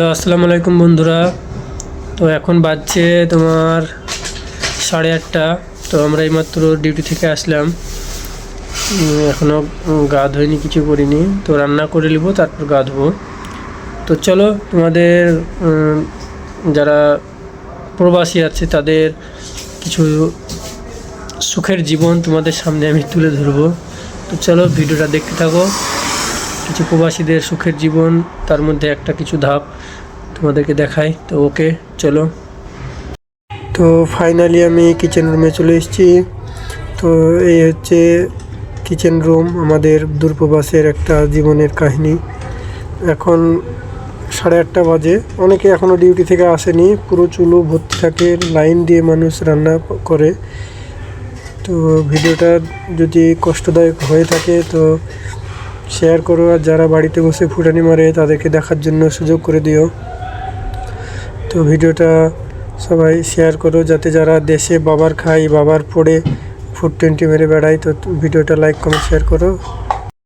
আসসালামু আলাইকুম বন্ধুরা। তো এখন বাজছে তোমার 8:30। তো আমরা এইমাত্র ডিউটি থেকে আসলাম। এখনও গা ধুইনি, কিছু করিনি। তো রান্না করে নিব, তারপর গা ধোবো। তো চলো, তোমাদের যারা প্রবাসী আছে তাদের কিছু সুখের জীবন তোমাদের সামনে আমি তুলে ধরবো। তো চলো, ভিডিওটা দেখতে থাকো। কিছু প্রবাসীদের সুখের জীবন, তার মধ্যে একটা কিছু ধাপ তোমাদেরকে দেখাই। তো ওকে, চলো। তো ফাইনালি আমি কিচেন রুমে চলে এসেছি। তো এই হচ্ছে কিচেন রুম, আমাদের দূরপ্রবাসের একটা জীবনের কাহিনী। এখন 8:30 বাজে, অনেকে এখনও ডিউটি থেকে আসেনি। পুরো চুলো ভর্তি থাকে, লাইন দিয়ে মানুষ রান্না করে। তো ভিডিওটা যদি কষ্টদায়ক হয়ে থাকে তো শেয়ার করো, আর যারা বাড়িতে বসে ফুটানি মারে তাদেরকে দেখার জন্য সুযোগ করে দিও। তো ভিডিওটা সবাই শেয়ার করো, যাতে যারা দেশে বাবার খাই, বাবার পড়ে 420 মেরে বেড়ায়। তো ভিডিওটা লাইক কমেন্ট শেয়ার করো।